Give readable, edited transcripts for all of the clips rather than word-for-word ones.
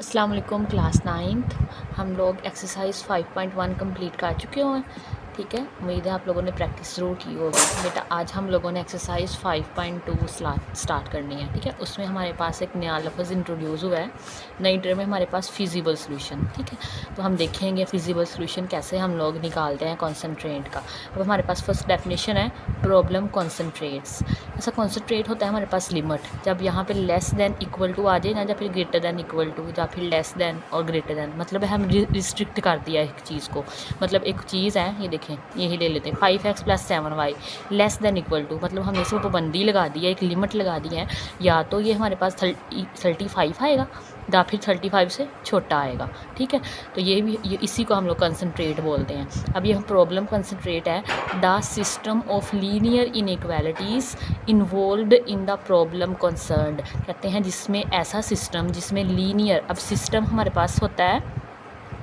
अस्सलाम वालेकुम class 9th हम लोग एक्सरसाइज 5.1 कंप्लीट कर चुके हैं। ठीक है, उम्मीद है आप लोगों ने प्रैक्टिस ज़रूर की होगी। बेटा आज हम लोगों ने एक्सरसाइज 5.2 स्टार्ट करनी है। ठीक है, उसमें हमारे पास एक नया लफ्ज़ इंट्रोड्यूस हुआ है। नई टर्म में हमारे पास फिजिबल सोल्यूशन। ठीक है, तो हम देखेंगे फिजिबल सोल्यूशन कैसे हम लोग निकालते हैं कॉन्सेंट्रेट का। अब हमारे पास फर्स्ट डेफिनेशन है प्रॉब्लम कॉन्सेंट्रेट्स। ऐसा कॉन्सेंट्रेट होता है हमारे पास लिमिट, जब यहाँ पे लेस दैन इक्वल टू आ जाए ना, या फिर ग्रेटर दैन इक्वल टू, या फिर लेस दैन और ग्रेटर दैन, मतलब हम रिस्ट्रिक्ट कर दिया एक चीज़ को। मतलब एक चीज़ है, ये देखें, यही ले लेते हैं 5x + 7y less than equal to, मतलब हमने इसमें पाबंदी लगा दी है, एक लिमिट लगा दी है। या तो ये हमारे पास 35 आएगा या फिर 35 से छोटा आएगा। ठीक है, तो ये इसी को हम लोग कंसंट्रेट बोलते हैं। अब ये प्रॉब्लम कंसंट्रेट है the system of linear inequalities involved in the problem concerned. कहते हैं जिसमें ऐसा सिस्टम जिसमें लीनियर, अब सिस्टम हमारे पास होता है,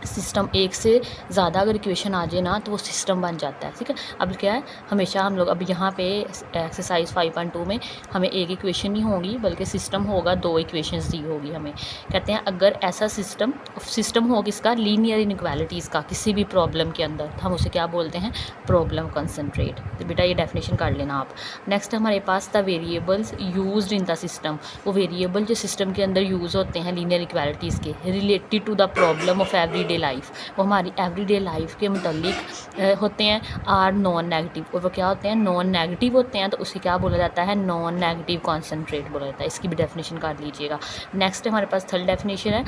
सिस्टम एक से ज़्यादा अगर इक्वेशन आ जाए ना तो वो सिस्टम बन जाता है। ठीक है, अब क्या है, हमेशा हम लोग अब यहाँ पे एक्सरसाइज 5.2 में हमें एक इक्वेशन नहीं होगी बल्कि सिस्टम होगा, 2 इक्वेशंस दी होगी हमें। कहते हैं अगर ऐसा सिस्टम हो किसका, लीनियर इनइक्वालिटीज़ का, किसी भी प्रॉब्लम के अंदर, तो हम उसे क्या बोलते हैं, प्रॉब्लम कंसंट्रेट। तो बेटा ये डेफिनेशन कर लेना आप। नेक्स्ट हमारे पास the variables used in the system, वो वेरिएबल जो सिस्टम के अंदर यूज़ होते हैं लीनियर इक्वालिटीज़ के, related to the problem of everyday life, वो हमारी एवरीडे लाइफ के मुतालिक होते हैं, आर नॉन नेगेटिव। और वो क्या होते हैं, नॉन नेगेटिव होते हैं, तो उसे क्या बोला जाता है, नॉन नेगेटिव कॉन्सेंट्रेट बोला जाता है। इसकी भी डेफिनेशन कर लीजिएगा। नेक्स्ट हमारे पास थर्ड डेफिनेशन है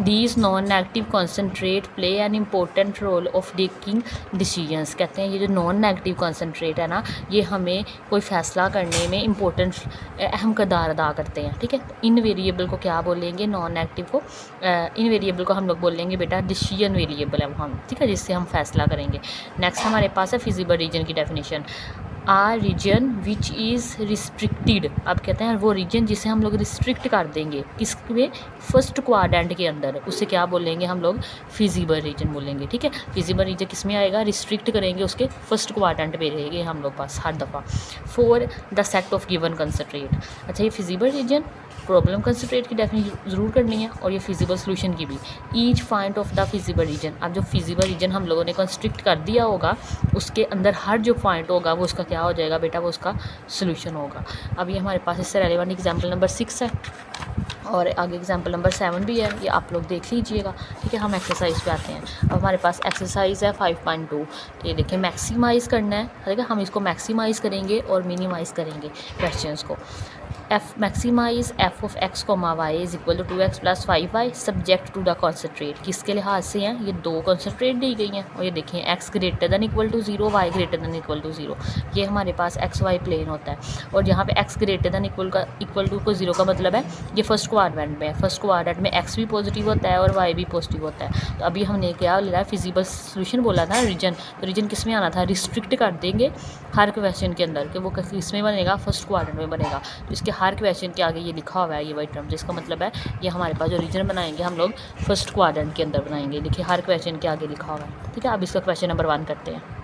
these non-negative concentrate play an important role of taking decisions। कहते हैं ये जो नॉन नेगेटिव कॉन्सेंट्रेट है ना, ये हमें कोई फ़ैसला करने में इम्पोर्टेंट अहम किरदार अदा करते हैं। ठीक है, इन वेरिएबल को क्या बोलेंगे, नॉन नेगेटिव को, इन वेरिएबल को हम लोग बोलेंगे बेटा डिसीजन वेरिएबल है वो हम। ठीक है, जिससे हम फैसला करेंगे। नेक्स्ट हमारे पास है फिजिबल रीजन की definition, a region which is restricted. अब कहते हैं वो रीजन जिसे हम लोग रिस्ट्रिक्ट कर देंगे, किसमें, फर्स्ट क्वाड्रेंट के अंदर, उसे क्या बोलेंगे हम लोग, फिजिबल रीजन बोलेंगे। ठीक है, फिजिबल रीजन किस में आएगा, रिस्ट्रिक्ट करेंगे उसके फर्स्ट क्वाड्रेंट पे रहेंगे हम लोग पास हर दफ़ा। For the set of given concentrate. अच्छा, ये फिजिबल रीजन, प्रॉब्लम कंसंट्रेट की डेफिनेशन ज़रूर करनी है, और ये फिजिबल सोल्यूशन की भी। Each point of the feasible region, अब जो फिजिबल रीजन हम लोगों ने कंस्ट्रिक्ट कर दिया होगा, उसके अंदर हर जो पॉइंट होगा वो उसका क्या हो जाएगा बेटा, वो उसका सोल्यूशन होगा। अब ये हमारे पास इससे रेलेवेंट एग्जाम्पल नंबर 6 है, और आगे एग्जाम्पल नंबर 7 भी है, ये आप लोग देख लीजिएगा। ठीक है, हम एक्सरसाइज पे आते हैं। अब हमारे पास एक्सरसाइज है 5.2। तो ये देखिए, मैक्सिमाइज़ करना है। ठीक है, हम इसको मैक्सिमाइज़ करेंगे और मिनिमाइज़ करेंगे क्वेश्चंस को। Maximise f of x, y is equal to 2x + 5y subject to the concentrate. किसके लिहाज से हैं, ये 2 कॉन्सेंट्रेट दी गई हैं, और ये देखें x greater than equal to 0, y greater than equal to 0। ये हमारे पास एक्स वाई प्लेन होता है, और यहाँ पे x greater than equal to को 0 का मतलब है ये फर्स्ट क्वाड्रेंट में है। फर्स्ट क्वाड्रेंट में x भी पॉजिटिव होता है और y भी पॉजिटिव होता है। तो अभी हमने क्या लिया है, फिजिबल सोल्यूशन बोला था रीजन, तो रीजन किस में आना था, रिस्ट्रिक्ट कर देंगे हर क्वेश्चन के अंदर कि वो किस में बनेगा, फर्स्ट क्वाड्रेंट में बनेगा। तो इसके हर क्वेश्चन के आगे ये लिखा हुआ है, ये वाई टर्म, जिसका मतलब है ये हमारे पास जो रीजन बनाएंगे हम लोग फर्स्ट क्वाड्रेंट के अंदर बनाएंगे। देखिए हर क्वेश्चन के आगे लिखा हुआ है। ठीक है, अब इसका क्वेश्चन नंबर 1 करते हैं।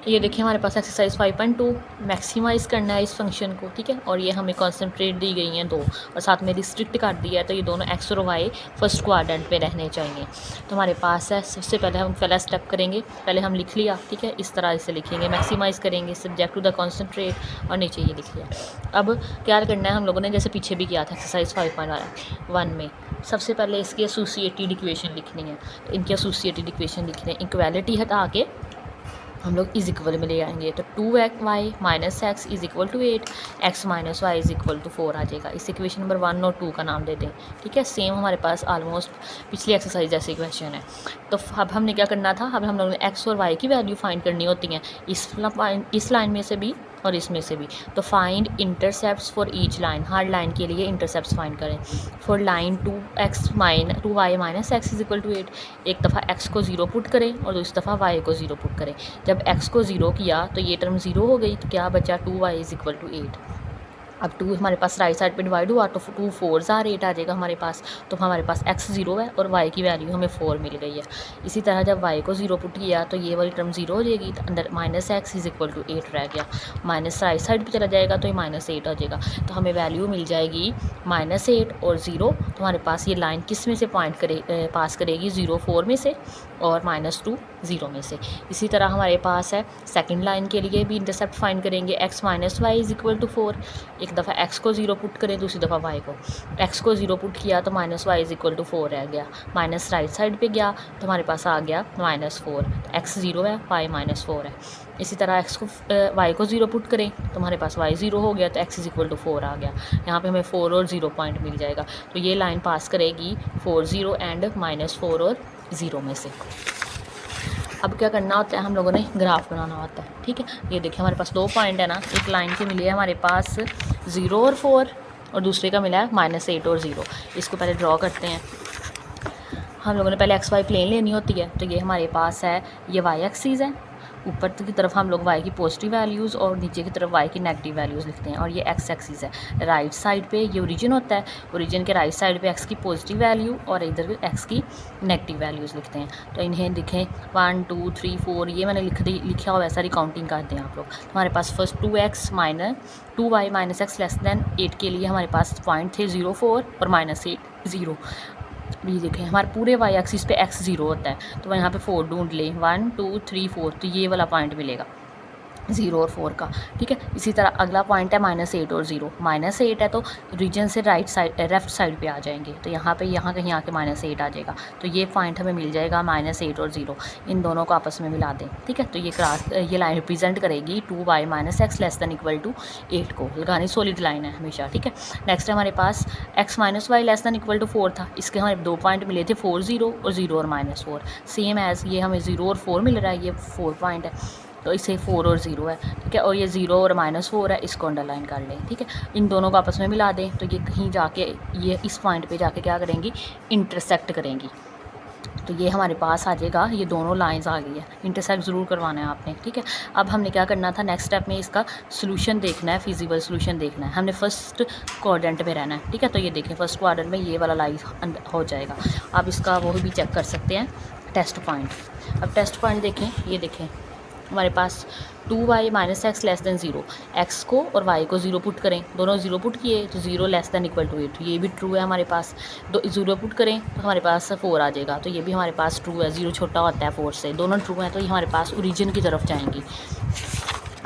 ये देखिए हमारे पास एक्सरसाइज 5.2, मैक्सिमाइज़ करना है इस फंक्शन को। ठीक है, और ये हमें कॉन्सेंट्रेट दी गई हैं 2, और साथ में रिस्ट्रिक्ट कर दिया है, तो ये दोनों x और y फर्स्ट क्वाड्रेंट पे रहने चाहिए। तो हमारे पास है, सबसे पहले हम पहला स्टेप करेंगे, पहले हम लिख लिया। ठीक है, इस तरह से लिखेंगे, मैक्सिमाइज़ करेंगे सब्जेक्ट टू द कॉन्सेंट्रेट, और नीचे ये लिख लिया। अब क्या करना है हम लोगों ने, जैसे पीछे भी किया था एक्सरसाइज 5.1 में, सबसे पहले इसकी एसोसिएटेड इक्वेशन लिखनी है। तो इनकी एसोसिएटेड इक्वेशन लिखनी है, इक्वालिटी हटा के हम लोग इज इक्वल में ले आएंगे। तो 2y - x is equal to 8, x - y is equal to 4 आ जाएगा। इस इक्वेशन नंबर 1 और 2 का नाम दे दें। ठीक है, सेम हमारे पास आलमोस्ट पिछली एक्सरसाइज जैसे क्वेश्चन है। तो अब हमने क्या करना था, अब हम लोगों ने x और y की वैल्यू फाइंड करनी होती हैं, इस लाइन में से भी और इसमें से भी। तो find intercepts for each line, हर लाइन के लिए इंटरसेप्ट्स फाइंड करें। For line 2y - x is equal to 8, एक दफ़ा x को 0 पुट करें और दूसरी दफ़ा y को 0 पुट करें। जब x को 0 किया तो ये टर्म 0 हो गई, तो क्या बचा, 2y इज इक्वल टू 8। अब 2 हमारे पास राइट साइड पे डिवाइड हुआ तो 2 4s आर 8 आ जाएगा हमारे पास। तो हमारे पास x 0 है और y की वैल्यू हमें 4 मिल गई है। इसी तरह जब y को 0 पुट किया तो ये वाली टर्म 0 हो जाएगी, तो अंदर -x इज़ इक्वल टू 8 रह गया। माइनस राइट साइड पे चला जाएगा तो ये -8 आ जाएगा। तो हमें वैल्यू मिल जाएगी -8 और 0। तो हमारे पास ये लाइन किस में से पास करेगी, 0 4 में से और -2 0 में से। इसी तरह हमारे पास है सेकंड लाइन के लिए भी इंटरसेप्ट फाइंड करेंगे, x - y is equal to 4। एक दफ़ा x को 0 पुट करें, दूसरी दफ़ा y को। x को 0 पुट किया तो -y इज़ इक्वल टू 4 रह गया, माइनस राइट साइड पे गया तो हमारे पास आ गया -4। x 0 है, y -4 है। इसी तरह x को y को 0 पुट करें तो हमारे पास y 0 हो गया तो x इज़ इक्वल टू 4 आ गया। यहाँ पे हमें 4 और 0 पॉइंट मिल जाएगा। तो ये लाइन पास करेगी 4 0 एंड -4 और 0 में से। अब क्या करना होता है, हम लोगों ने ग्राफ बनाना होता है। ठीक है, ये देखिए हमारे पास 2 पॉइंट है ना, एक लाइन की मिली है हमारे पास 0 और 4 और दूसरे का मिला है -8 और 0। इसको पहले ड्रॉ करते हैं। हम लोगों ने पहले XY प्लेन लेनी होती है। तो ये हमारे पास है, ये Y एक्सिस है, ऊपर की तरफ हम लोग y की पॉजिटिव वैल्यूज़ और नीचे की तरफ y की नेगेटिव वैल्यूज़ लिखते हैं। और ये x एक्सिस है, राइट साइड पे ये ओरिजिन होता है, ओरिजिन के राइट साइड पे x की पॉजिटिव वैल्यू और इधर x की नेगेटिव वैल्यूज़ लिखते हैं। तो इन्हें दिखें 1 2 3 4, ये मैंने लिखा हुआ है, सारी काउंटिंग करते हैं आप लोग। तो हमारे पास first 2y - x less than 8 के लिए हमारे पास पॉइंट थे 0 4 और -8 0। ये देखें हमारे पूरे y एक्सिस पे x 0 होता है, तो यहाँ पे 4 ढूंढ लें, 1 2 3 4, तो ये वाला पॉइंट मिलेगा 0 और 4 का। ठीक है, इसी तरह अगला पॉइंट है -8 और 0। -8 है तो रीजन से राइट साइड लेफ्ट साइड पे आ जाएंगे, तो यहाँ पे यहाँ कहीं आके -8 आ जाएगा। तो ये पॉइंट हमें मिल जाएगा -8 और 0, इन दोनों को आपस में मिला दें। ठीक है, तो ये लाइन रिप्रेजेंट करेगी 2y - x less than equal to 8 को। लगानी सॉलिड लाइन है हमेशा। ठीक है, नेक्स्ट हमारे पास x - y less than equal to 4 था, इसके हमें 2 पॉइंट मिले थे 4 0 और 0 और -4। सेम एज़ ये हमें 0 और 4 मिल रहा है, ये 4 पॉइंट है तो इसे 4 और 0 है। ठीक है, और ये 0 और -4 है, इसको अंडरलाइन कर लें। ठीक है, इन दोनों को आपस में मिला दें तो ये कहीं जाके ये इस पॉइंट पे जाके क्या करेंगी, इंटरसेक्ट करेंगी। तो ये हमारे पास आ जाएगा, ये दोनों लाइंस आ गई है, इंटरसेक्ट ज़रूर करवाना है आपने। ठीक है, अब हमने क्या करना था, नेक्स्ट स्टेप में इसका सोल्यूशन देखना है, फिजिबल सोल्यूशन देखना है। हमने फर्स्ट क्वाड्रेंट में रहना है। ठीक है, तो ये देखें फर्स्ट क्वाड्रेंट में ये वाला लाइन हो जाएगा। आप इसका वो भी चेक कर सकते हैं, टेस्ट पॉइंट। अब टेस्ट पॉइंट देखें, ये देखें हमारे पास 2y - x less then 0, x को और y को 0 पुट करें, दोनों 0 पुट किए तो 0 लेस दैन इक्वल टू 8, ये भी ट्रू है हमारे पास। 0 पुट करें तो हमारे पास 4 आ जाएगा, तो ये भी हमारे पास ट्रू है। 0 छोटा होता है 4 से, दोनों ट्रू हैं, तो ये हमारे पास ओरिजिन की तरफ जाएंगी।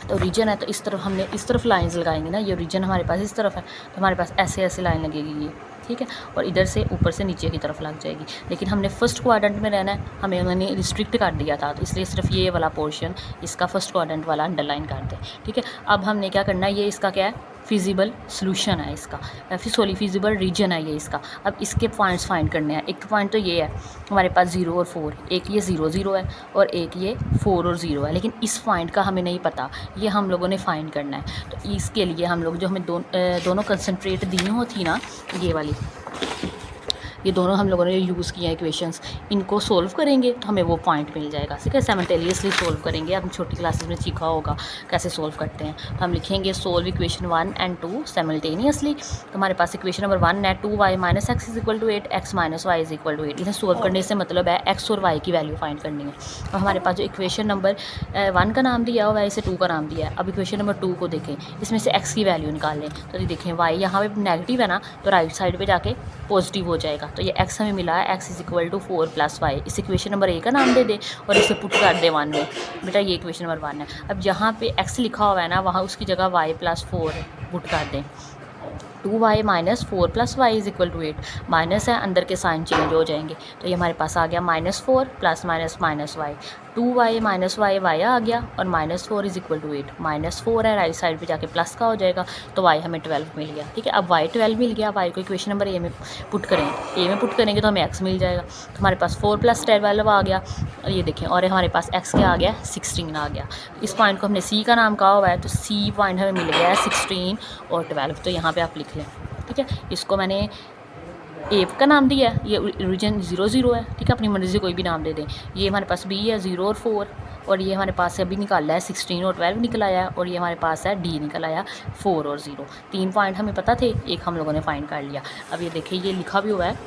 तो रीजन है तो इस तरफ हमने इस तरफ लाइंस लगाएंगे ना, ये रीजन हमारे पास इस तरफ है तो हमारे पास ऐसे ऐसे लाइन लगेगी ये। ठीक है, और इधर से ऊपर से नीचे की तरफ लग जाएगी। लेकिन हमने फर्स्ट क्वाड्रेंट में रहना है, हमें उन्होंने रिस्ट्रिक्ट कर दिया था, तो इसलिए सिर्फ ये वाला पोर्शन इसका फर्स्ट क्वाड्रेंट वाला अंडरलाइन कर दें। ठीक है, अब हमने क्या करना है, ये इसका क्या है, फिजिबल सोल्यूशन है इसका, फिजिबल रीजन है ये इसका। अब इसके पॉइंट्स फाइंड करने हैं। एक पॉइंट तो ये है हमारे पास 0 और 4, एक ये 0 0 है और एक ये 4 और 0 है, लेकिन इस पॉइंट का हमें नहीं पता, ये हम लोगों ने फाइंड करना है। तो इसके लिए हम लोग जो हमें दोनों कंसनट्रेट दी होती ना, ये वाली, ये दोनों हम लोगों ने यूज़ किया इक्वेशंस, इनको सोल्व करेंगे तो हमें वो पॉइंट मिल जाएगा। ठीक है, साइमल्टेनियसली सोल्व करेंगे। हम छोटी क्लासेस में सीखा होगा कैसे सोल्व करते हैं। तो हम लिखेंगे सोल्व इक्वेशन 1 एंड 2 साइमल्टेनियसली। तो हमारे पास इक्वेशन नंबर 1 है 2y - x is equal to 8, x - y is equal to 8। इसे सोल्व करने से मतलब है x और y की वैल्यू फाइंड करनी है। और हमारे पास जो इक्वेशन नंबर 1 का नाम दिया हुआ है, इसे 2 का नाम दिया है। अब इक्वेशन नंबर 2 को देखें, इसमें से x की वैल्यू निकाल लें। तो ये देखें y यहाँ पे नेगेटिव है ना, तो राइट साइड पे जाके पॉजिटिव हो जाएगा। तो ये x हमें मिला है, x is equal to 4 + y। इस इक्वेशन नंबर 1 का नाम दे दें और इसे पुट कर दें 1 में। बेटा ये इक्वेशन नंबर 1 है। अब जहाँ पे x लिखा हुआ है ना, वहाँ उसकी जगह y + 4 पुट कर दें। 2y - 4 + y is equal to 8। Minus है, अंदर के साइन चेंज हो जाएंगे, तो ये हमारे पास आ गया -4 + -y। 2y - y आ गया और -4 इज इक्वल टू 8। -4 है, राइट साइड पे जाके प्लस का हो जाएगा, तो y हमें 12 मिल गया। ठीक है, अब y 12 मिल गया, y को इक्वेशन नंबर ए में पुट करेंगे, ए में पुट करेंगे तो हमें x मिल जाएगा। तो हमारे पास 4 + 12 आ गया, और ये देखें, और हमारे पास x क्या आ गया, 16 आ गया। इस पॉइंट को हमने c का नाम कहा हुआ है, तो c पॉइंट हमें मिल गया है 16 और 12। तो यहाँ पर आप लिख लें। ठीक है, इसको मैंने ए का नाम दिया है, ये ओरिजिन 0 0 है। ठीक है, अपनी मर्ज़ी से कोई भी नाम दे दें। ये हमारे पास बी है 0 और 4, और ये हमारे पास अभी निकाला है 16 और 12 निकल आया, और ये हमारे पास है डी निकल आया 4 और 0। 3 पॉइंट हमें पता थे, एक हम लोगों ने फाइंड कर लिया। अब ये देखिए ये लिखा भी हुआ है,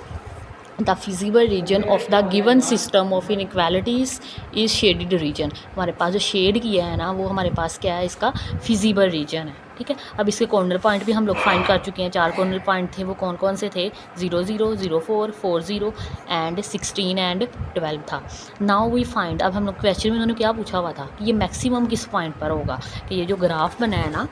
the feasible region of the given system of inequalities is shaded region. हमारे पास जो शेड किया है ना वो हमारे पास क्या है, इसका फिजिबल रीजन है। ठीक है, अब इसके कॉर्नर पॉइंट भी हम लोग फाइंड कर चुके हैं। 4 कॉर्नर पॉइंट थे, वो कौन कौन से थे, 0 0 0 4 4 0 एंड 16 एंड 12 था। नाउ वी फाइंड, अब हम लोग क्वेश्चन में उन्होंने क्या पूछा हुआ था कि ये मैक्सिमम किस पॉइंट पर होगा, कि ये जो ग्राफ बना है ना,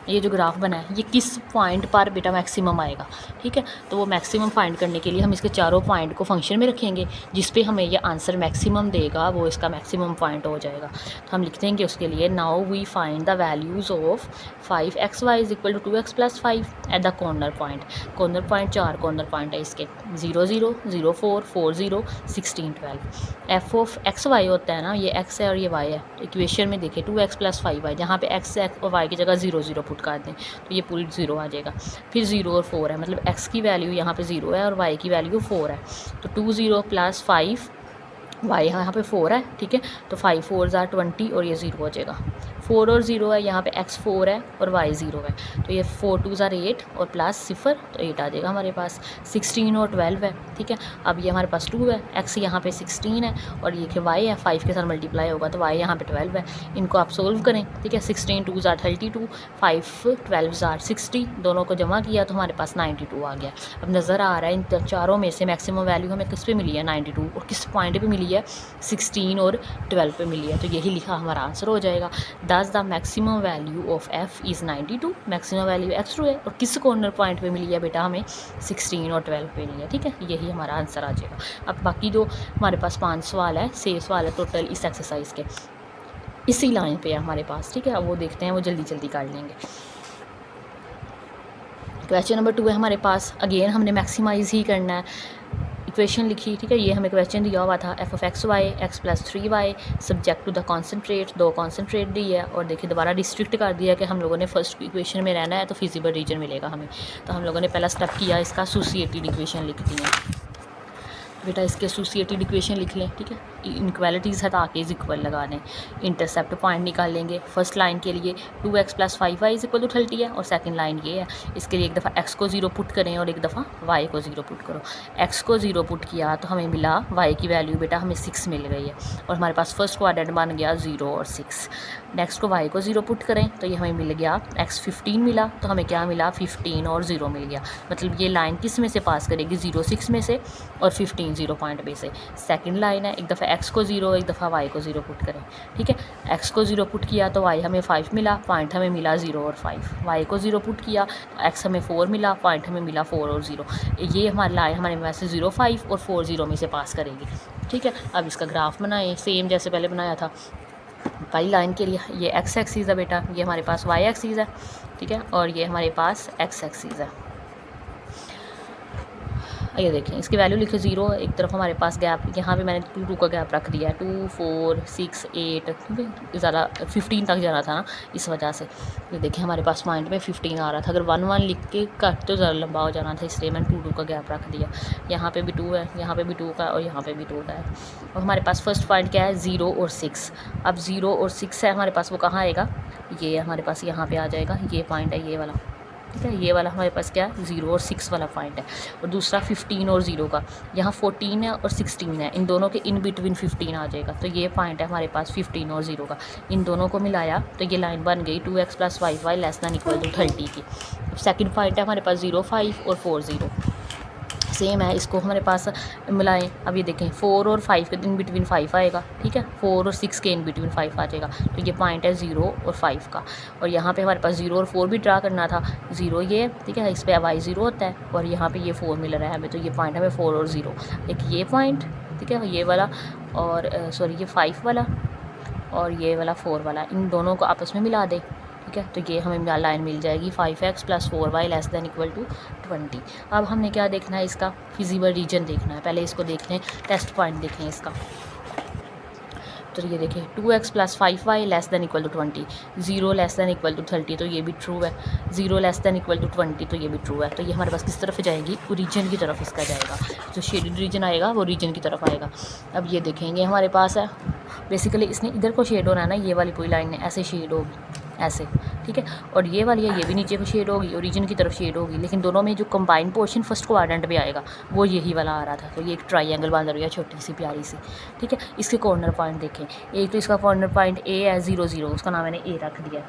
ये जो ग्राफ बना है ये किस पॉइंट पर बेटा मैक्सिमम आएगा। ठीक है, तो वो मैक्सिमम फाइंड करने के लिए हम इसके चारों पॉइंट को फंक्शन में रखेंगे, जिस पे हमें ये आंसर मैक्सिमम देगा वो इसका मैक्सिमम पॉइंट हो जाएगा। तो हम लिख देंगे उसके लिए, now we find the values of 5xy is equal to 2x + 5 at the corner point. Corner point 4 corner point है इसके, 0 0 0 4 4 0 16 12। एफ ऑफ xy होता है ना, ये x है और ये y है। इक्वेशन में देखिए 2x + 5y, जहाँ पे x और y की जगह 0 0 पुट कर दें तो ये पूरी 0 आ जाएगा। फिर 0 और 4 है, मतलब x की वैल्यू यहाँ पे 0 है और y की वैल्यू 4 है, तो 2 0 + 5 y यहाँ पे 4 है। ठीक है, तो 5 4 = 20 और ये 0 हो जाएगा। 4 और 0 है, यहाँ पे x 4 है और y 0 है, तो ये 4 2 = 8 और प्लस 0 तो 8 आ जाएगा हमारे पास। 16 और 12 है। ठीक है, अब ये हमारे पास 2 है, x यहाँ पे 16 है और ये कि y है 5 के साथ मल्टीप्लाई होगा तो y यहाँ पे 12 है। इनको आप सोल्व करें। ठीक है, 16 2 = 32, 5 12 = 60, दोनों को जमा किया तो हमारे पास 92 आ गया। अब नज़र आ रहा है इन चारों में से मैक्सिमम वैल्यू हमें किस पे मिली है, 92, और किस पॉइंट पे मिली है, 16 और 12 पे मिली है, तो यही लिखा हमारा आंसर हो जाएगा। Thus the maximum value of f is 92, maximum value x2 है, और किस कॉर्नर पॉइंट पे मिली है बेटा, हमें 16 और 12 पे मिली है। ठीक है, यही हमारा आंसर आ जाएगा। अब बाकी जो हमारे पास 5 सवाल है, 6 सवाल है टोटल इस एक्सरसाइज के, इसी लाइन पे है हमारे पास। ठीक है, अब वो देखते हैं, वो जल्दी जल्दी कर लेंगे। क्वेश्चन नंबर 2 है हमारे पास, अगेन हमने मैक्सिमाइज ही करना है। इक्वेशन लिखी। ठीक है, ये हमें क्वेश्चन दिया हुआ था, f of xy x + 3y subject to the concentrate, 2 concentrate दी है, और देखिए दोबारा रिस्ट्रिक्ट कर दिया कि हम लोगों ने फर्स्ट इक्वेशन में रहना है तो फिजिबल रीजन मिलेगा हमें। तो हम लोगों ने पहला स्टेप किया, इसका एसोसिएटेड इक्वेशन लिख दी है बेटा, इसके एसोसिएटेड इक्वेशन लिख लें। ठीक है, इनक्वालिटीज़ हटा के इक्वल लगा दें, इंटरसेप्ट पॉइंट निकाल लेंगे। फर्स्ट लाइन के लिए 2x + 5y = 30 है, और सेकंड लाइन ये है, इसके लिए एक दफ़ा x को 0 पुट करें और एक दफ़ा y को 0 पुट करो। x को 0 पुट किया तो हमें मिला y की वैल्यू बेटा हमें 6 मिल गई है, और हमारे पास फर्स्ट क्वाड्रेंट बन गया 0 और 6। नेक्स्ट को y को 0 पुट करें तो ये हमें मिल गया x 15 मिला, तो हमें क्या मिला, 15 और 0 मिल गया। मतलब ये लाइन किस में से पास करेगी, 0 6 में से और 15 0 पॉइंट पे से। सेकंड लाइन है, एक दफ़ा x को 0 एक दफ़ा y को 0 पुट करें। ठीक है, x को 0 पुट किया तो y हमें 5 मिला, पॉइंट हमें मिला 0 और 5। y को 0 पुट किया तो x हमें 4 मिला, पॉइंट हमें मिला 4 और 0। ये हमारी लाइन हमारे पास 0 5 और 4 0 में से पास करेगी। ठीक है, अब इसका ग्राफ बनाएं सेम जैसे पहले बनाया था। पहली लाइन के लिए ये x एक्सिस है बेटा, ये हमारे पास y एक्सिस है। ठीक है, और ये हमारे पास x एक्सिस है। ये देखें, इसकी वैल्यू लिखे 0, एक तरफ हमारे पास गैप, यहाँ पे मैंने 2 2 का गैप रख दिया है, 2 4 6 8, ज़्यादा 15 तक जाना था ना, इस वजह से। ये देखें हमारे पास पॉइंट में 15 आ रहा था, अगर 1 1 लिख के कट तो ज़्यादा लंबा हो जाना था, इसलिए मैंने 2 2 का गैप रख दिया। यहाँ पे भी 2 है, यहाँ पे भी 2 का, और यहाँ पे भी 2 का है। और हमारे पास फर्स्ट पॉइंट क्या है, 0 और 6। अब 0 और 6 है हमारे पास, वो कहाँ आएगा, ये हमारे पास यहाँ पे आ जाएगा, ये पॉइंट है ये वाला। ठीक है, ये वाला हमारे पास क्या है, 0 और 6 वाला पॉइंट है। और दूसरा 15 और 0 का, यहाँ 14 है और 16 है, इन दोनों के इन बिटवीन 15 आ जाएगा, तो ये पॉइंट है हमारे पास 15 और 0 का। इन दोनों को मिलाया तो ये लाइन बन गई 2x + 5y ≤ 30 की। अब सेकंड पॉइंट है हमारे पास 0 5 और 4 0, सेम है, इसको हमारे पास मिलाएं। अब ये देखें 4 और 5 के इन बिटवीन 5 आएगा। ठीक है, 4 और 6 के इन बिटवीन 5 आ जाएगा, तो ये पॉइंट है 0 और 5 का। और यहाँ पे हमारे पास 0 और 4 भी ड्रा करना था, 0 ये, ठीक है, इस पर y 0 होता है, और यहाँ पे ये 4 मिल रहा है हमें, तो ये पॉइंट हमें 4 और 0, एक ये पॉइंट, ठीक है, ये वाला, और सॉरी ये 5 वाला और ये वाला 4 वाला, इन दोनों को आपस में मिला दें। ठीक है, तो ये हमें लाइन मिल जाएगी 5x + 4y ≤ 20। अब हमने क्या देखना है, इसका फिजिबल रीजन देखना है। पहले इसको देख लें, टेस्ट पॉइंट देखें इसका। तो ये देखें 2x + 5y ≤ 20, 0 ≤ 30, तो ये भी ट्रू है, 0 ≤ 20, तो ये भी ट्रू है। तो ये हमारे पास किस तरफ जाएगी, रीजन की तरफ इसका जाएगा, जो शेडेड रीजन आएगा वो रीजन की तरफ आएगा। अब ये देखेंगे हमारे पास है बेसिकली इसने इधर को शेड होना है ना, ये वाली पूरी लाइन है ऐसे शेड होगी ऐसे, ठीक है। और ये वाली है, ये भी नीचे को शेड होगी, ओरिजिन की तरफ शेड होगी, लेकिन दोनों में जो कंबाइंड पोर्शन फर्स्ट क्वाड्रेंट में आएगा वो यही वाला आ रहा था। तो ये एक ट्राइंगल बन रही है छोटी सी प्यारी सी, ठीक है। इसके कॉर्नर पॉइंट देखें, एक तो इसका कॉर्नर पॉइंट ए है 0 0, उसका नाम मैंने ए रख दिया है।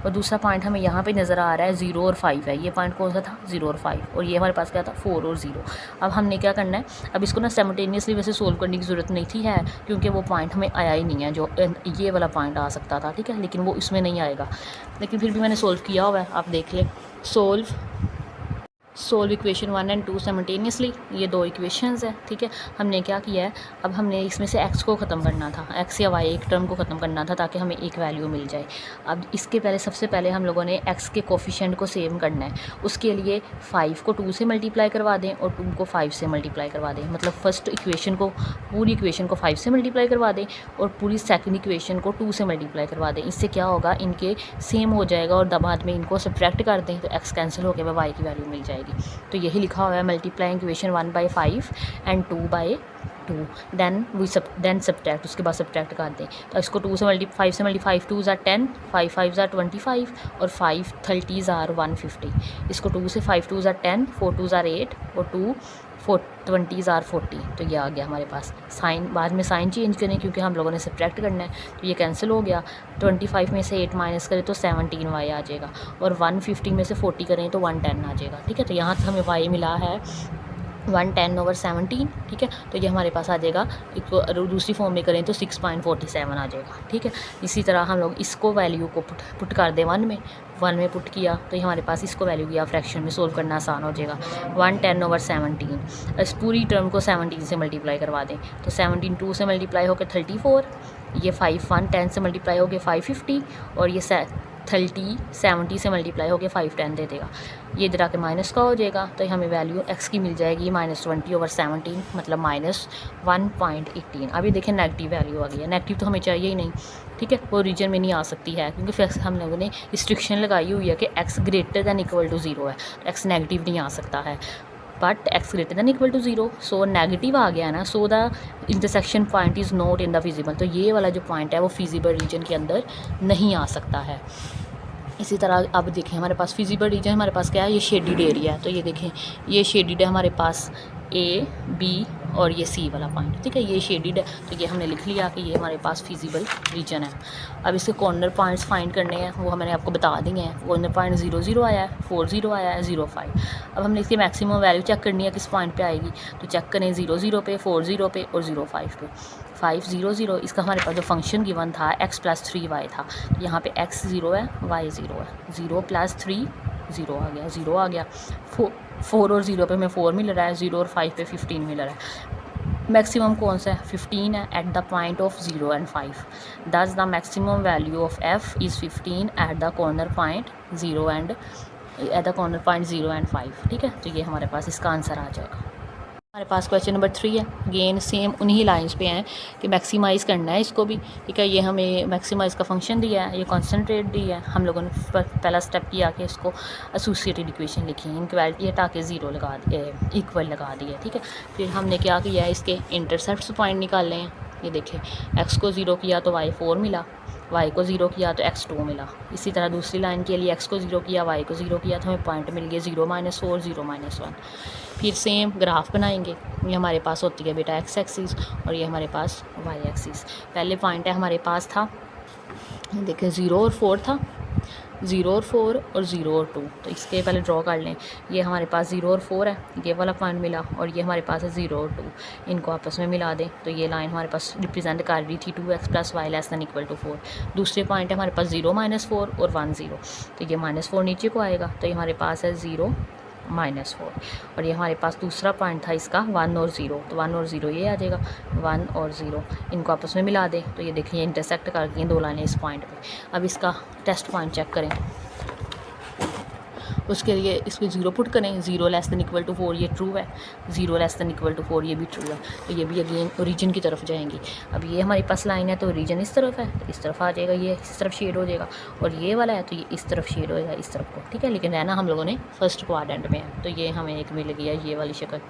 और दूसरा पॉइंट हमें यहाँ पे नज़र आ रहा है 0 और 5 है। ये पॉइंट कौन सा था? 0 और 5। और ये हमारे पास क्या था? 4 और 0। अब हमने क्या करना है, अब इसको ना साइमल्टेनियसली वैसे सोल्व करने की ज़रूरत नहीं थी है, क्योंकि वो पॉइंट हमें आया ही नहीं है, जो ये वाला पॉइंट आ सकता था, ठीक है, लेकिन वो इसमें नहीं आएगा। लेकिन फिर भी मैंने सोल्व किया हुआ है, आप देख लें। सोल्व इक्वेशन 1 और 2 साइमल्टेनियसली, ये दो इक्वेशंस है, ठीक है। हमने क्या किया है, अब हमने इसमें से x को ख़त्म करना था, x या y एक टर्म को ख़त्म करना था ताकि हमें एक वैल्यू मिल जाए। अब इसके पहले सबसे पहले हम लोगों ने x के कोफिशिएंट को सेम करना है। उसके लिए 5 को 2 से मल्टीप्लाई करवा दें और 2 को 5 से मल्टीप्लाई करवा दें। मतलब फर्स्ट इक्वेशन को, पूरी इक्वेशन को 5 से मल्टीप्लाई करवा दें और पूरी सेकंड इक्वेशन को 2 से मल्टीप्लाई करवा दें। इससे क्या होगा, इनके सेम हो जाएगा और बाद में इनको सब्ट्रैक्ट कर दें तो x कैंसिल होकर y की वैल्यू मिल जाएगी। तो यही लिखा हुआ है, multiply equation 1/5 and 2/2, then subtract, उसके बाद सब्ट्रैक्ट कर दें। तो इसको 5 से मल्टीप्लाई 5 2 ज़ा 10, 5 5 ज़ा 25 और 5 30 ज़ा 150। इसको 2 से 5 2 ज़ा 10, 4 2 ज़ा 8 और 2 20 ज़ा 40। तो ये आ गया हमारे पास। साइन बाद में साइन चेंज करें क्योंकि हम लोगों ने सब्ट्रैक्ट करना है, तो ये कैंसिल हो गया। 25 में से 8 माइनस करें तो 17y आ जाएगा और 150 में से 40 करें तो 110 आ जाएगा, ठीक है। तो यहाँ हमें y मिला है 110/17, ठीक है। तो ये हमारे पास आ जाएगा, इसको दूसरी फॉर्म में करें तो 6.47 आ जाएगा, ठीक है। इसी तरह हम लोग इसको वैल्यू को पुट कर दें 1 में पुट किया तो ये हमारे पास इसको वैल्यू किया, फ्रैक्शन में सोल्व करना आसान हो जाएगा। 110/17, इस पूरी टर्म को 17 से मल्टीप्लाई करवा दें तो 17 2 से मल्टीप्लाई होकर 34, ये 5 110 से मल्टीप्लाई हो गया 550 और ये 30 70 से मल्टीप्लाई हो गया 510 दे देगा। ये इधर आके माइनस का हो जाएगा तो हमें वैल्यू x की मिल जाएगी -20/17, मतलब -1.18। अभी देखें नेगेटिव वैल्यू आ गई है, नेगेटिव तो हमें चाहिए ही नहीं, ठीक है, वो रीजन में नहीं आ सकती है क्योंकि फिर हम लोगों ने रिस्ट्रिक्शन लगाई हुई है कि x greater than equal to 0 है, x नेगेटिव नहीं आ सकता है। But x greater than equal to 0, so negative आ गया ना, so the intersection point is not in the feasible. तो ये वाला जो पॉइंट है वो फिजिबल रीजन के अंदर नहीं आ सकता है। इसी तरह अब देखें हमारे पास फिजिबल रीजन हमारे पास क्या है, ये शेडिड एरिया है। तो ये देखें ये शेडिड है हमारे पास A B और ये C वाला पॉइंट, ठीक है, ये शेडिड है। तो ये हमने लिख लिया कि ये हमारे पास फिजिबल रीजन है। अब इसके कॉर्नर पॉइंट्स फाइंड करने हैं, वो मैंने आपको बता दिए हैं। कॉर्नर पॉइंट 0 0 आया है, 4 0 आया है, 0 5। अब हमने इसकी मैक्सिमम वैल्यू चेक करनी है किस पॉइंट पे आएगी, तो चेक करें 0 0 पे, 4 0 पे और 0 5 पे। 5 0 0 इसका हमारे पास जो फंक्शन गिवन था x + 3y था, तो यहाँ पे x 0 है y 0 है, 0 + 3 0 आ गया, 0 आ गया। 4 और 0 पे हमें 4 मिल रहा है, 0 और 5 पे 15 मिल रहा है। मैक्सिमम कौन सा है? 15 है at the point of 0 and 5। दस the maximum value of f is 15 eight the corner point 0 and 5, ठीक है। तो ये हमारे पास इसका आंसर आ जाएगा। हमारे पास क्वेश्चन नंबर 3 है, अगेन सेम उन्हीं लाइंस पे हैं कि मैक्सिमाइज़ करना है इसको भी, ठीक है। ये हमें मैक्सिमाइज़ का फंक्शन दिया है, ये कॉन्सेंट्रेट दिया है। हम लोगों ने पहला स्टेप किया कि इसको एसोसिएटेड इक्वेशन लिखी है, इनक्वालिटी हटा के 0 लगा दिए, इक्वल लगा दिया, ठीक है। फिर हमने क्या किया है, इसके इंटरसेप्ट्स पॉइंट निकाले हैं। ये देखें x को 0 किया तो y 4 मिला, y को 0 किया तो x 2 मिला। इसी तरह दूसरी लाइन के लिए x को 0 किया, y को 0 किया तो हमें पॉइंट मिल गया 0 - 4 0 - 1। फिर सेम ग्राफ बनाएंगे, ये हमारे पास होती है बेटा x एक्सिस और ये हमारे पास y एक्सिस। पहले पॉइंट है हमारे पास था, देखें 0 और 4 था, 0 और 4 और 0 और 2। तो इसके पहले ड्रॉ कर लें, ये हमारे पास 0 और 4 है, ये वाला पॉइंट मिला और ये हमारे पास है 0 और 2। इनको आपस में मिला दें तो ये लाइन हमारे पास रिप्रेजेंट कर रही थी 2x + y ≤ 4। दूसरे पॉइंट है हमारे पास 0 - 4 और 1 0। तो ये -4 नीचे को आएगा तो ये हमारे पास है 0 -4। और ये हमारे पास दूसरा पॉइंट था इसका 1 और 0, तो 1 और 0 ये आ जाएगा, 1 और 0 इनको आपस में मिला दें तो ये देखिए इंटरसेक्ट कर गई दो लाइनें इस पॉइंट पे। अब इसका टेस्ट पॉइंट चेक करें, उसके लिए इसको 0 पुट करें, 0 < 4 ये ट्रू है, 0 < 4 ये भी ट्रू है। तो ये भी अगेन ओरिजिन की तरफ जाएंगी। अब ये हमारी पास लाइन है तो ओरिजिन इस तरफ है, तो इस तरफ आ जाएगा, ये इस तरफ शेड हो जाएगा। और ये वाला है तो ये इस तरफ शेड होएगा, इस तरफ को, ठीक है। लेकिन रहना हम लोगों ने फर्स्ट क्वाड्रेंट में है, तो ये हमें एक मिल गया ये वाली शक्ल,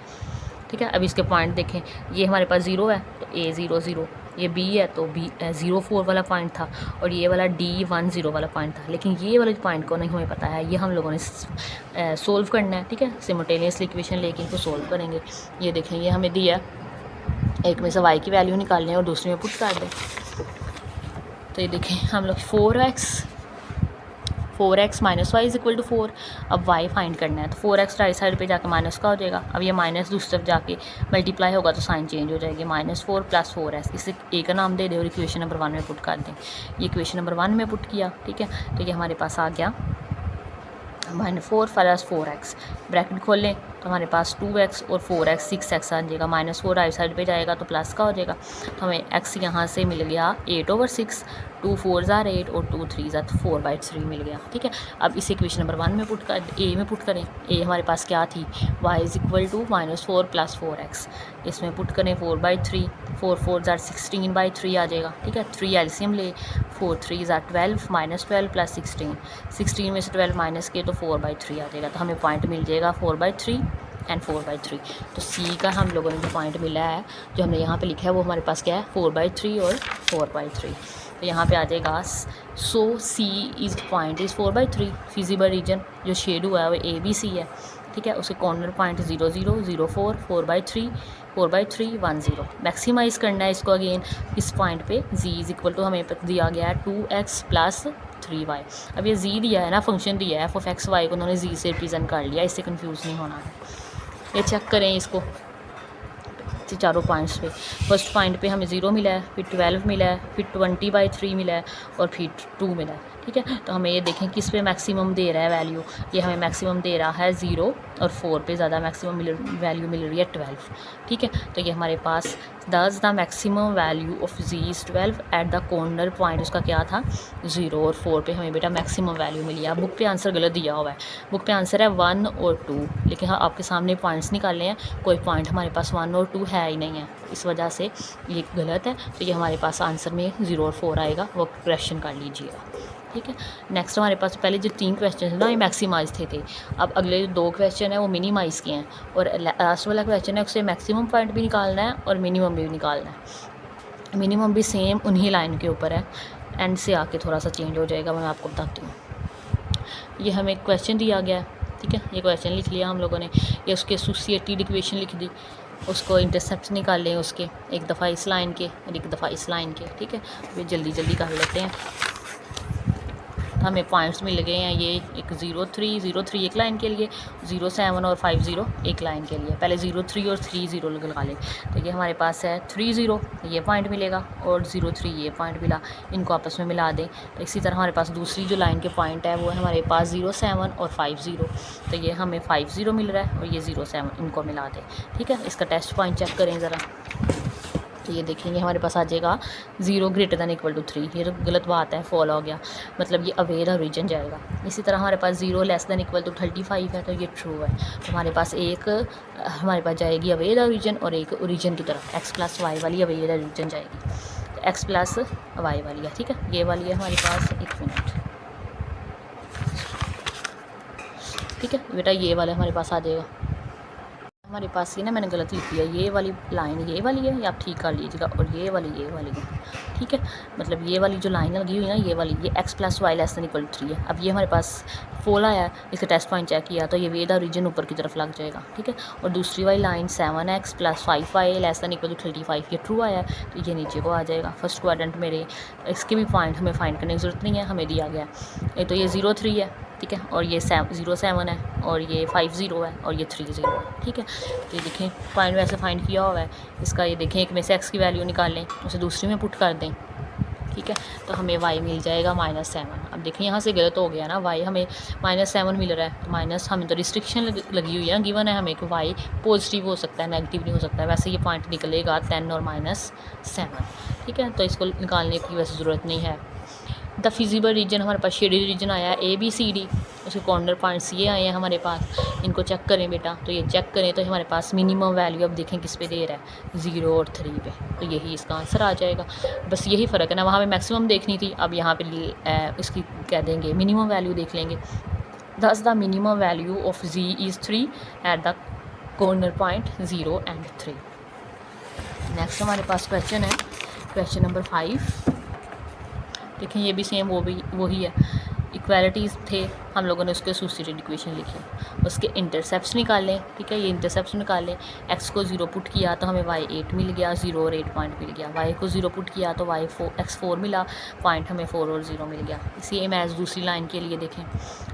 ठीक है। अब इसके पॉइंट देखें, ये हमारे पास 0 है तो a 0 0, ये B है तो B 0 4 वाला पॉइंट था, और ये वाला D 1 0 वाला पॉइंट था, लेकिन ये वाले पॉइंट को नहीं हमें पता है, ये हम लोगों ने सोल्व करना है। ठीक है, सिमुटेनियसली इक्वेशन लेके इनको सोल्व करेंगे। ये देखें, ये हमें दिया, एक में से y की वैल्यू निकालनी है और दूसरे में पुट कर दें। तो ये देखें, हम लोग 4x minus y is equal to 4। अब y फाइंड करना है, तो 4x राइट साइड पे जाके माइनस का हो जाएगा। अब ये माइनस दूसरी तरफ जाके मल्टीप्लाई होगा तो साइन चेंज हो जाएगी, -4 + 4s। इसे ए का नाम दे दें और इक्वेशन नंबर 1 में पुट कर दें। ये इक्वेशन नंबर 1 में पुट किया। ठीक है, तो ये हमारे पास आ गया -4 + 4x, ब्रैकेट खोल लें तो हमारे पास 2x और 4x 6x आ जाएगा। -4 राइट साइड पे जाएगा तो प्लस का हो जाएगा, तो हमें x यहाँ से मिल गया 8/6, 2 4s are 8 और 2 3s are 4/3 मिल गया। ठीक है, अब इस इक्वेशन नंबर 1 में पुट कर ए में पुट करें। ए हमारे पास क्या थी, y is equal to -4 + 4x, इसमें पुट करें 4/3, 4 4s are 16/3 आ जाएगा। ठीक है, 3 एलसीएम ले, 4 3s are 12, -12 + 16, 16 में से 12 माइनस किए तो 4/3 आ जाएगा। तो हमें पॉइंट मिल जाएगा 4/3 एंड 4/3। तो सी का हम लोगों ने जो पॉइंट मिला है, जो हमने यहाँ पे लिखा है, वो हमारे पास क्या है, 4/3 और 4/3। तो यहाँ पे आ जाएगा, so C is point is 4/3। Feasible region जो शेड हुआ है वो ABC है। ठीक है, उसके कॉर्नर पॉइंट 0 0 0 4, 4/3 4/3 1 0। मैक्सिमाइज़ करना है इसको अगेन इस पॉइंट पे। z इज़ इक्वल टू हमें दिया गया है 2x + 3y। अब ये z दिया है ना, फंक्शन दिया है f(x, y) को उन्होंने z से रिप्रेजेंट कर लिया, इससे कंफ्यूज नहीं होना है। ये चेक करें इसको चारों पॉइंट्स पे। फर्स्ट पॉइंट पे हमें 0 मिला है, फिर 12 मिला है, फिर 20/3 मिला है और फिर 2 मिला है। ठीक है, तो हमें ये देखें किस पे मैक्सिमम दे रहा है वैल्यू। ये हमें मैक्सिमम दे रहा है 0 और 4 पे ज़्यादा मैक्सिमम वैल्यू मिल रही है 12। ठीक है, तो ये हमारे पास दस the maximum value of z is 12 eight the corner point. उसका क्या था, 0 और 4 पे हमें बेटा मैक्सिमम वैल्यू मिली है। बुक पे आंसर गलत दिया हुआ है, बुक पे आंसर है 1 और 2, लेकिन हाँ आपके सामने पॉइंट्स निकाले हैं, कोई पॉइंट हमारे पास 1 और 2 है ही नहीं है, इस वजह से ये गलत है। तो ये हमारे पास आंसर में 0 और 4 आएगा, वो करेक्शन कर लीजिएगा। ठीक है, नेक्स्ट हमारे पास पहले जो 3 क्वेश्चन है ना, ये मैक्सिमाइज थे। अब अगले जो 2 क्वेश्चन है वो मिनिमाइज़ किए हैं, और लास्ट वाला क्वेश्चन है उससे मैक्सिमम पॉइंट भी निकालना है और मिनिमम भी निकालना है। मिनिमम भी सेम उन्हीं लाइन के ऊपर है, एंड से आके थोड़ा सा चेंज हो जाएगा, मैं आपको बताती हूँ। ये हमें क्वेश्चन दिया गया है। ठीक है, ये क्वेश्चन लिख लिया हम लोगों ने, ये उसके एसोसिएटेड इक्वेशन लिख दी, उसको इंटरसेप्ट निकाल लें उसके, एक दफ़ा इस लाइन के और एक दफ़ा इस लाइन के। ठीक है, ये जल्दी जल्दी कर लेते हैं। हमें पॉइंट्स मिल गए हैं, ये एक 0 3 0 3 एक लाइन के लिए, 0 7 और 5 0 एक लाइन के लिए। पहले 0 3 और 3 0 लगा लें, तो ये हमारे पास है 3 0, ये पॉइंट मिलेगा, और 0 3 ये पॉइंट मिला, इनको आपस में मिला दें। तो इसी तरह हमारे पास दूसरी जो लाइन के पॉइंट है वो है हमारे पास 0 7 और 5 0, तो ये हमें 5 0 मिल रहा है और ये 0 7, इनको मिला दें। ठीक है, इसका टेस्ट पॉइंट चेक करें ज़रा, तो ये देखेंगे हमारे पास आ जाएगा 0 > = 3। ये तो गलत बात है, फॉल हो गया, मतलब ये अवे द रीजन जाएगा। इसी तरह हमारे पास 0 < = 35 है, तो ये ट्रू है। तो हमारे पास एक हमारे पास जाएगी अवे द रीजन और एक ओरिजिन की तरफ, x + y वाली अवे द रीजन जाएगी, तो x + y वाली है। ठीक है, ये वाली है हमारे पास, 1 मिनट। ठीक है बेटा, ये वाला हमारे पास आ जाएगा। हमारे पास ये ना मैंने गलत लिख दिया, ये वाली लाइन ये वाली है, ये आप ठीक कर लीजिएगा, और ये वाली है। ठीक है, मतलब ये वाली जो लाइन लगी हुई है ना, ये वाली, ये x + y > 3 है। अब ये हमारे पास फॉल आया, इसका टेस्ट पॉइंट चेक किया तो ये वे द रीजन ऊपर की तरफ लग जाएगा। ठीक है, और दूसरी वाली लाइन 7x + 5y < 35, ये ट्रू आया, तो ये नीचे को आ जाएगा। फर्स्ट क्वाड्रेंट मेरे, इसके भी पॉइंट हमें फाइंड करने की ज़रूरत नहीं है, हमें दिया गया है। तो ये 0 3 है, ठीक है, और ये 0 7 है, और ये 5 0 है, और ये 3 0 है। ठीक है, तो ये देखें पॉइंट वैसे फाइंड किया हुआ है इसका। ये देखें, एक में से x की वैल्यू निकाल लें, उसे दूसरी में पुट कर दें। ठीक है, तो हमें y मिल जाएगा -7। अब देखें यहाँ से गलत हो गया ना, y हमें -7 मिल रहा है, तो माइनस हमें तो रिस्ट्रिक्शन लगी हुई है ना, गिवन है हमें कि y पॉजिटिव हो सकता है, नेगेटिव नहीं हो सकता है। वैसे ये पॉइंट निकलेगा 10 और -7। ठीक है, तो इसको निकालने की वैसे ज़रूरत नहीं है। द फिजिबल रीजन हमारे पास शेडेड रीजन आया है ABCD, उसके कॉर्नर पॉइंट्स ये आए हैं हमारे पास, इनको चेक करें बेटा। तो ये चेक करें तो हमारे पास मिनिमम वैल्यू अब देखें किस पे दे रहा है, 0 और 3 पे, तो यही इसका आंसर आ जाएगा। बस यही फ़र्क है ना, वहाँ पे मैक्सिमम देखनी थी, अब यहाँ पे इसकी कह देंगे मिनिमम वैल्यू देख लेंगे। दस the minimum value of z is 3 eight the corner point 0 and 3। Next हमारे पास क्वेश्चन है, क्वेश्चन नंबर 5 देखें, ये भी सेम वही है, इक्वालिटीज़ थे, हम लोगों ने उसके एसोसिएटेड इक्वेशन लिखी, उसके इंटरसेप्ट्स निकालें। ठीक है, ये इंटरसेप्ट्स निकालें। एक्स को 0 पुट किया तो हमें वाई 8 मिल गया, 0 और 8 पॉइंट मिल गया। वाई को 0 पुट किया तो वाई एक्स 4 मिला, पॉइंट हमें 4 और 0 मिल गया। सेम एज दूसरी लाइन के लिए देखें,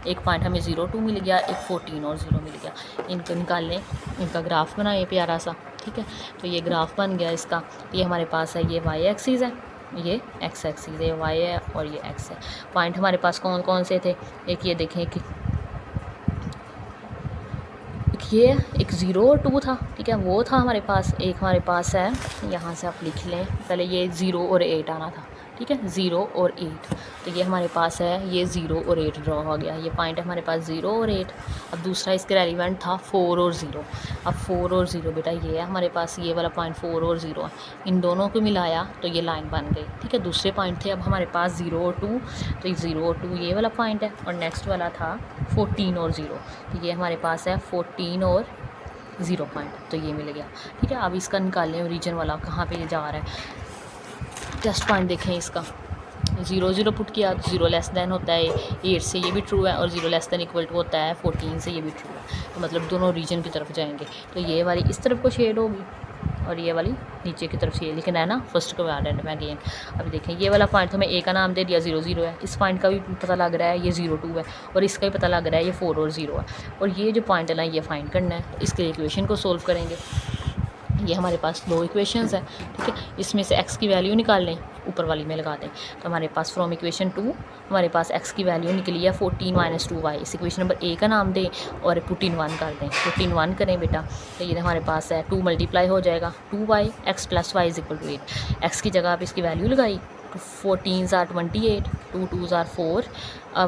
एक पॉइंट हमें 0 2 मिल गया, एक 14 और 0 मिल गया। इनको निकाल लें, इनका ग्राफ बनाए प्यारा सा। ठीक है, तो ये ग्राफ बन गया इसका। ये हमारे पास है, ये वाई एक्सिस है, ये एक्स एक्सिस है, वाई है और ये एक्स है। पॉइंट हमारे पास कौन कौन से थे, एक ये देखें कि ये एक 0 और 2 था। ठीक है, वो था हमारे पास। एक हमारे पास है, यहाँ से आप लिख लें, पहले ये 0 और 8 आना था। ठीक है, 0 और 8, तो ये हमारे पास है, ये 0 और 8 ड्रॉ हो गया। ये पॉइंट है हमारे पास 0 और 8। अब दूसरा इसके रेलिवेंट था 4 और 0। अब 4 और 0 बेटा ये है हमारे पास, ये वाला पॉइंट 4 और 0 है, इन दोनों को मिलाया तो ये लाइन बन गई। ठीक है, दूसरे पॉइंट थे अब हमारे पास 0 और 2, तो 0 और 2 ये वाला पॉइंट है, और नेक्स्ट वाला था 14 और 0, तो ये हमारे पास है 14 और 0 पॉइंट, तो ये मिल गया। ठीक है, अब इसका निकाल लें ओरिजिन वाला, कहाँ पे जा रहा है। टेस्ट पॉइंट देखें इसका, 0 0 पुट किया तो 0 लेस दैन होता है 8 से, ये भी ट्रू है, और 0 लेस दैन इक्वल टू होता है 14 से, ये भी ट्रू है। तो मतलब दोनों रीजन की तरफ जाएंगे, तो ये वाली इस तरफ को शेड होगी और ये वाली नीचे की तरफ से, ये लिखना है ना फर्स्ट को एंड में अगेन। अभी देखें, ये वाला पॉइंट तो मैं ए का नाम दे दिया, 0 0 है। इस पॉइंट का भी पता लग रहा है ये 0 2 है, और इसका भी पता लग रहा है ये 4 और 0 है। और ये जो पॉइंट है ना, ये फाइंड करना है, तो इसके इक्वेशन को सोल्व करेंगे। ये हमारे पास 2 इक्वेशंस हैं। ठीक है, इसमें से x की वैल्यू निकाल लें, ऊपर वाली में लगा दें, तो हमारे पास फ्रॉम इक्वेशन 2 हमारे पास x की वैल्यू निकली है 14 - 2y। इस इक्वेशन नंबर a का नाम दें और पुट इन 1 कर दें, पुट इन 1 करें बेटा, तो ये हमारे पास है 2 मल्टीप्लाई हो जाएगा 2y, x + y = 8। x की जगह आप इसकी वैल्यू लगाई, 14 * 28, 2 2 * 4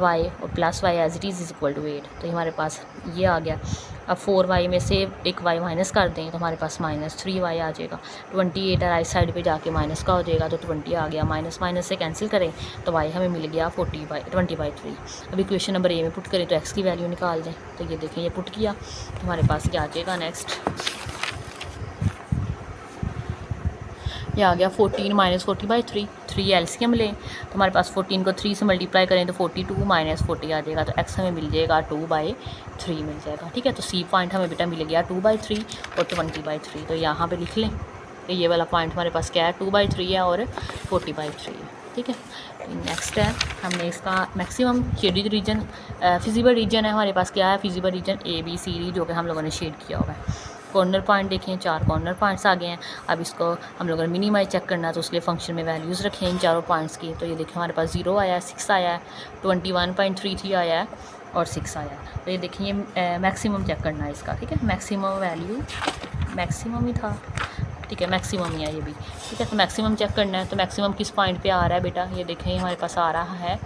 y और plus y as it is = 8, तो ये हमारे पास ये आ गया। अब 4y में से एक y माइनस कर दें तो हमारे पास -3y आ जाएगा। 28 राइट साइड पे जाके माइनस का हो जाएगा, तो 20 आ गया। माइनस माइनस से कैंसिल करें तो y हमें मिल गया 20/3। अब इक्वेशन नंबर a में पुट करें तो x की वैल्यू निकाल दें, तो ये देखें, ये पुट किया तो हमारे पास क्या आ जाएगा, नेक्स्ट ये आ गया 14 - 40/3। 3 एलसीएम लें तो हमारे पास 14 को 3 से मल्टीप्लाई करें तो 42 - 40 आ जाएगा, तो x हमें मिल जाएगा 2/3 मिल जाएगा। ठीक है, तो सी पॉइंट हमें बेटा मिल गया 2/3 और 20/3, तो यहाँ पे लिख लें कि ये वाला पॉइंट हमारे पास क्या है, 2/3 है और 40/3 है। ठीक है, नेक्स्ट है, हमने इसका maximum shaded region, feasible region है हमारे पास, क्या है फिजिबल रीजन ABCD, जो कि हम लोगों ने शेड किया हुआ है। कॉर्नर पॉइंट देखें, 4 कॉर्नर पॉइंट्स आ गए हैं। अब इसको हम लोगों ने मिनिमाइज चेक करना है, तो उसके लिए फंक्शन में वैल्यूज़ रखें इन चारों पॉइंट्स की। तो ये देखिए हमारे पास 0 आया है, 6 आया है, 21.33 आया है और 6 आया है। तो ये देखिए, ये मैक्सिमम चेक करना है इसका। ठीक है, मैक्सिमम वैल्यू मैक्सिमम ही था। ठीक है, मैक्सिमम ही है ये भी। ठीक है, तो मैक्सिमम चेक करना है, तो मैक्सिमम किस पॉइंट पे आ रहा है बेटा, ये देखें हमारे पास आ रहा है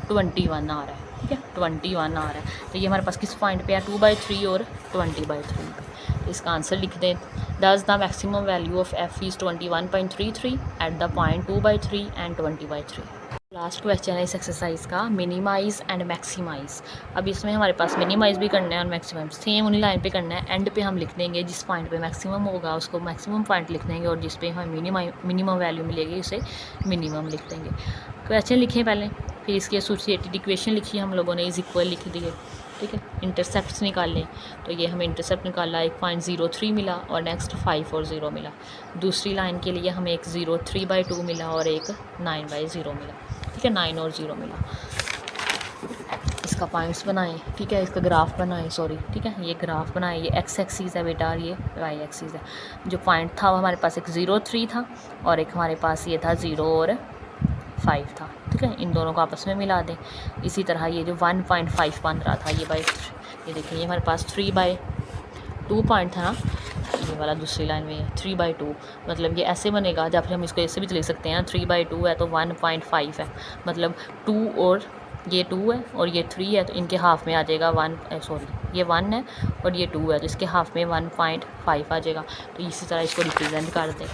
21 आ रहा है। ठीक है, 21 आ रहा है, तो ये हमारे पास किस पॉइंट पे है, 2/3 और 20/3 पे। इसका आंसर लिख दें, does the maximum value of f is 21.33 at the point 2/3 and 20/3। Last question है इस एक्सरसाइज का, मिनिमाइज़ एंड मैक्सिमाइज़। अब इसमें हमारे पास मिनिमाइज़ भी करना है और मैक्सिमम सेम उन्हीं लाइन पे करना है। एंड पे हम लिख देंगे जिस पॉइंट पे मैक्सिमम होगा उसको मैक्सिमम पॉइंट लिख देंगे, और जिस पे हमें मिनिमम वैल्यू मिलेगी उसे मिनिमम लिख देंगे। क्वेश्चन लिखें पहले, फिर इसकी एसोसिएटेड इक्वेशन लिखी हम लोगों ने, इज इक्वल लिख दिए। ठीक है, इंटरसेप्ट्स निकाल लें, तो ये हमें इंटरसेप्ट निकाला, एक 0.03 मिला और नेक्स्ट 5 और 0 मिला। दूसरी लाइन के लिए हमें एक 0 3/2 मिला और एक 9/0 मिला। ठीक है, 9 और 0 मिला। इसका पॉइंट्स बनाएं, ठीक है, इसका ग्राफ बनाएं, सॉरी। ठीक है, ये ग्राफ बनाएं, ये x एक्सिस है बेटा और ये y एक्सिस है। जो पॉइंट था वो हमारे पास एक 0 3 था और एक हमारे पास ये था 0 और 5 था। ठीक है, इन दोनों को आपस में मिला दें। इसी तरह ये जो 1.5 बन रहा था, ये देखिए, ये हमारे पास 3/2 पॉइंट था ना, ये वाला दूसरी लाइन में है 3/2, मतलब ये ऐसे बनेगा, जब हम इसको ऐसे भी लिख सकते हैं, 3/2 है तो 1.5 है, मतलब 2 और ये 2 है और ये 3 है, तो इनके हाफ में आ जाएगा ये 1 है और ये 2 है, तो इसके हाफ में 1.5 आ जाएगा। तो इसी तरह इसको रिप्रेजेंट कर दें।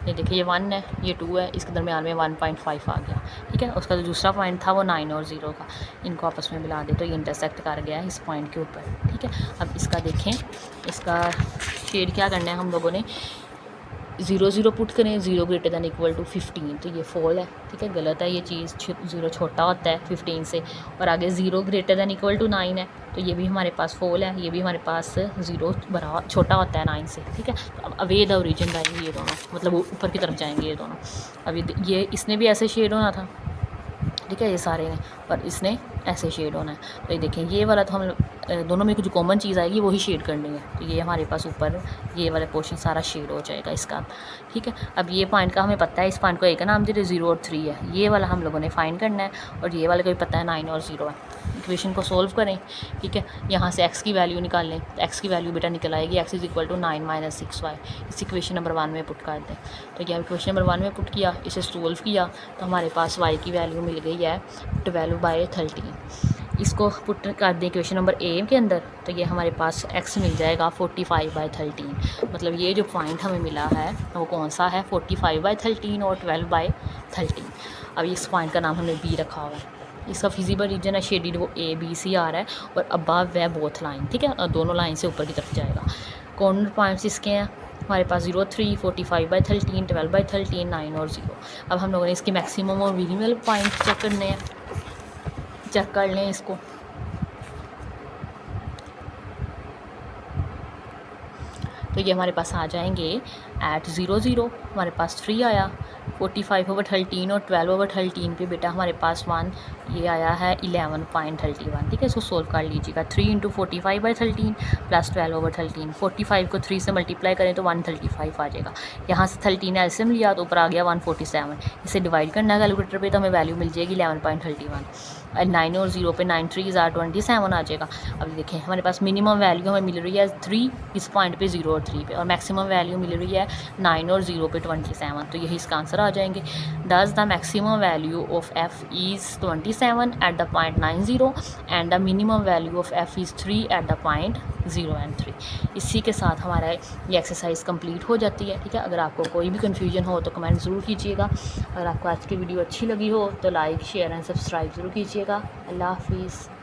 ये देखिए, ये 1 है, ये 2 है, इसके दरमियान में 1.5 आ गया। ठीक है, उसका जो दूसरा पॉइंट था वो 9 और 0 का, इनको आपस में मिला दे तो ये इंटरसेक्ट कर गया है इस पॉइंट के ऊपर। ठीक है, अब इसका देखें, इसका शेड क्या करना है हम लोगों ने, 0 0 पुट करें, 0 ग्रेटर दैन इक्वल टू 15, तो ये फॉल है, ठीक है, गलत है ये चीज़, 0 छोटा होता है 15 से। और आगे 0 ग्रेटर दैन इक्वल टू 9 है, तो ये भी हमारे पास फॉल है, ये भी हमारे पास 0 बड़ा छोटा होता है 9 से, ठीक है। तो अब अवे द ओरिजिन लाएंगे ये दोनों, मतलब ऊपर की तरफ जाएंगे ये दोनों। अब ये इसने भी ऐसे शेड होना था, ठीक है, ये सारे ने, और इसने ऐसे शेड होना है। तो ये देखें, ये वाला तो हम दोनों में कुछ कॉमन चीज़ आएगी वही शेड करनी है, तो ये हमारे पास ऊपर ये वाला पोर्शन सारा शेड हो जाएगा इसका, ठीक है। अब ये पॉइंट का हमें पता है, इस पॉइंट को एक नाम दे रहे 0 और 3 है, ये वाला हम लोगों ने फाइंड करना है, और ये वाले को भी पता है 9 और 0 है। इक्वेशन को सोल्व करें, ठीक है, यहाँ से x की वैल्यू निकाल लें, तो x की वैल्यू बेटा निकल आएगी x is equal to 9 - 6y, इस इक्वेशन नंबर 1 में पुट कर दें। तो क्या इक्वेशन नंबर 1 में पुट किया, इसे सोल्व किया, तो हमारे पास y की वैल्यू मिल गई है 12/13। इसको पुट कर दें इक्वेशन नंबर ए के अंदर, तो ये हमारे पास x मिल जाएगा 45/13। मतलब ये जो पॉइंट हमें मिला है वो कौन सा है, 45/13 और 12/13। अब इस पॉइंट का नाम हमने बी रखा हुआ है, इसका फिजिबल रीजन है शेडिड वो ABC आ रहा है, और अबव है बोथ लाइन, ठीक है, और दोनों लाइन से ऊपर की तरफ जाएगा। कॉर्नर पॉइंट्स इसके हैं हमारे पास 0 3 45/13 12/13 9 और 0। अब हम लोगों ने इसके मैक्सिमम और मिनिमम पॉइंट चेक करने हैं, चेक कर लें इसको। तो ये हमारे पास आ जाएंगे एट 0 0 हमारे पास 3 आया, 45/13 और 12/13 पे बेटा हमारे पास 1 ये आया है 11.31, ठीक है। इसको सोल्व कर लीजिएगा, 3 × 45/13 प्लस 12/13, 45 को 3 से मल्टीप्लाई करें तो 135 आ जाएगा। यहाँ से 13 एलसीएम लिया तो ऊपर आ गया 147, इसे डिवाइड करना है कैलकुलेटर पे तो हमें वैल्यू मिल जाएगी 11.31, और 9 और 0 पे 9 3 = 27 आ जाएगा। अब देखें हमारे पास मिनिमम वैल्यू हमें मिल रही है 3 इस पॉइंट पे 0 और 3 पे, और मैक्सिमम वैल्यू मिल रही है 9 और 0 पे 27, तो यही इसका आंसर आ जाएंगे। दस the maximum value of f is 27 at the point 9 0 and the minimum value of f is 3 at the point 0 and 3। इसी के साथ हमारा ये एक्सरसाइज कंप्लीट हो जाती है, ठीक है। अगर आपको कोई भी कन्फ्यूजन हो तो कमेंट ज़रूर कीजिएगा। अगर आपको आज की वीडियो अच्छी लगी हो तो लाइक शेयर एंड सब्सक्राइब ज़रूर कीजिएगा। अल्लाह हाफिज़।